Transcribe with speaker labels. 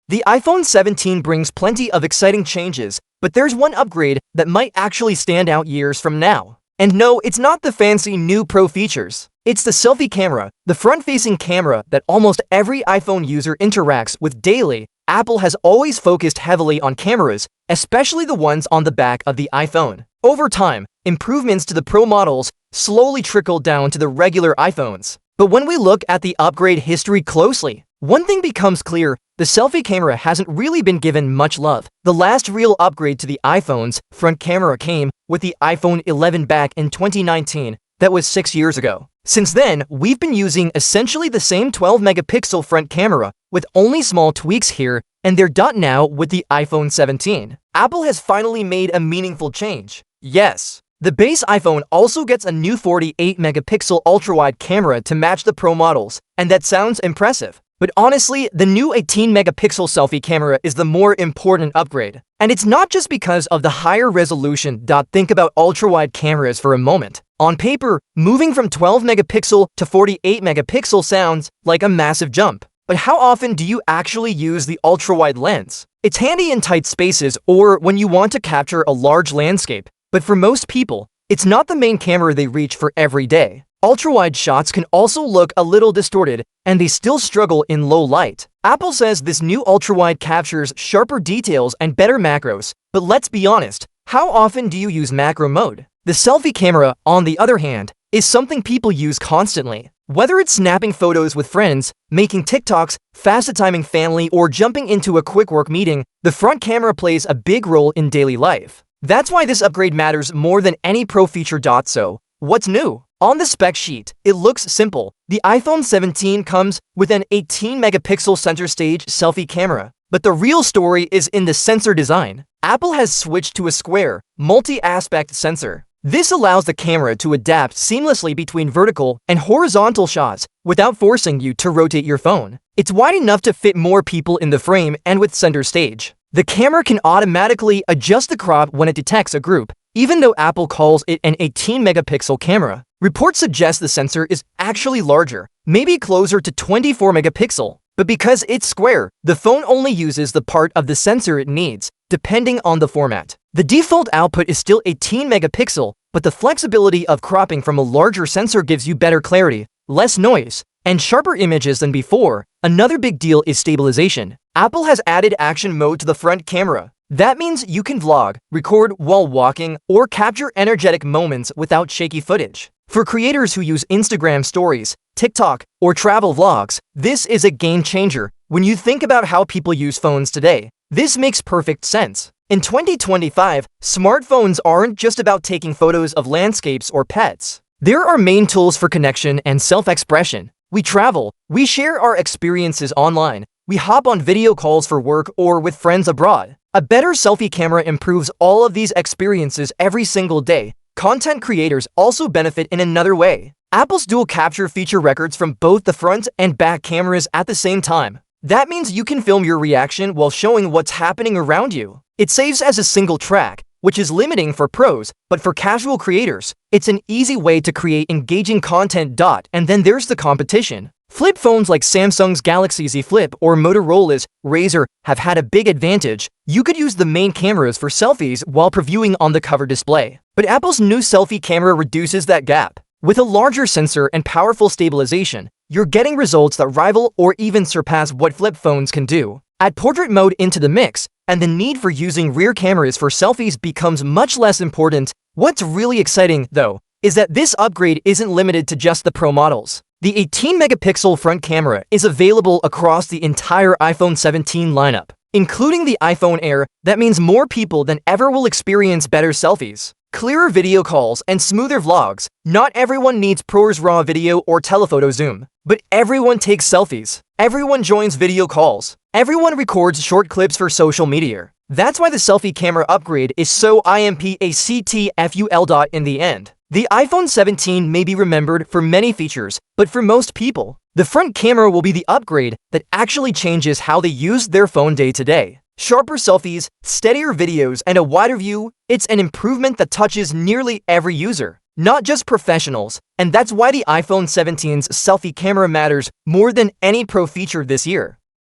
Speaker 1: The iPhone 17 brings plenty of exciting changes, but there's one upgrade that might actually stand out years from now. And no, it's not the fancy new Pro features. It's the selfie camera, the front-facing camera that almost every iPhone user interacts with daily. Apple has always focused heavily on cameras, especially the ones on the back of the iPhone. Over time, improvements to the Pro models slowly trickled down to the regular iPhones. But when we look at the upgrade history closely, one thing becomes clear: the selfie camera hasn't really been given much love. The last real upgrade to the iPhone's front camera came with the iPhone 11 back in 2019. That was 6 years ago. Since then, we've been using essentially the same 12-megapixel front camera, with only small tweaks here and there. Now, with the iPhone 17, Apple has finally made a meaningful change. Yes, the base iPhone also gets a new 48-megapixel ultra-wide camera to match the Pro models, and that sounds impressive. But honestly, the new 18-megapixel selfie camera is the more important upgrade. And it's not just because of the higher resolution. Think about ultra-wide cameras for a moment. On paper, moving from 12-megapixel to 48-megapixel sounds like a massive jump. But how often do you actually use the ultra-wide lens? It's handy in tight spaces or when you want to capture a large landscape. But for most people, it's not the main camera they reach for every day. Ultra-wide shots can also look a little distorted, and they still struggle in low light. Apple says this new ultra-wide captures sharper details and better macros. But let's be honest, how often do you use macro mode? The selfie camera, on the other hand, is something people use constantly. Whether it's snapping photos with friends, making TikToks, fast-timing family, or jumping into a quick work meeting, the front camera plays a big role in daily life. That's why this upgrade matters more than any Pro feature. So, what's new? On the spec sheet, it looks simple. The iPhone 17 comes with an 18-megapixel center stage selfie camera. But the real story is in the sensor design. Apple has switched to a square, multi-aspect sensor. This allows the camera to adapt seamlessly between vertical and horizontal shots without forcing you to rotate your phone. It's wide enough to fit more people in the frame, and with center stage, the camera can automatically adjust the crop when it detects a group, even though Apple calls it an 18-megapixel camera. Reports suggest the sensor is actually larger, maybe closer to 24 megapixel. But because it's square, the phone only uses the part of the sensor it needs, depending on the format. The default output is still 18 megapixel, but the flexibility of cropping from a larger sensor gives you better clarity, less noise, and sharper images than before. Another big deal is stabilization. Apple has added action mode to the front camera. That means you can vlog, record while walking, or capture energetic moments without shaky footage. For creators who use Instagram stories, TikTok, or travel vlogs, this is a game changer. When you think about how people use phones today, this makes perfect sense. In 2025, smartphones aren't just about taking photos of landscapes or pets. They're our main tools for connection and self-expression. We travel, we share our experiences online, we hop on video calls for work or with friends abroad. A better selfie camera improves all of these experiences every single day. Content creators also benefit in another way. Apple's dual capture feature records from both the front and back cameras at the same time. That means you can film your reaction while showing what's happening around you. It saves as a single track, which is limiting for pros, but for casual creators, it's an easy way to create engaging content. And then there's the competition. Flip phones like Samsung's Galaxy Z Flip or Motorola's Razr have had a big advantage. You could use the main cameras for selfies while previewing on the cover display. But Apple's new selfie camera reduces that gap. With a larger sensor and powerful stabilization, you're getting results that rival or even surpass what flip phones can do. Add portrait mode into the mix, and the need for using rear cameras for selfies becomes much less important. What's really exciting, though, is that this upgrade isn't limited to just the Pro models. The 18-megapixel front camera is available across the entire iPhone 17 lineup, including the iPhone Air. That means more people than ever will experience better selfies, clearer video calls, and smoother vlogs. Not everyone needs ProRes RAW video or telephoto zoom, but everyone takes selfies. Everyone joins video calls. Everyone records short clips for social media. That's why the selfie camera upgrade is so impactful. In the end, the iPhone 17 may be remembered for many features, but for most people, the front camera will be the upgrade that actually changes how they use their phone day to day. Sharper selfies, steadier videos, and a wider view, it's an improvement that touches nearly every user, not just professionals. And that's why the iPhone 17's selfie camera matters more than any Pro feature this year.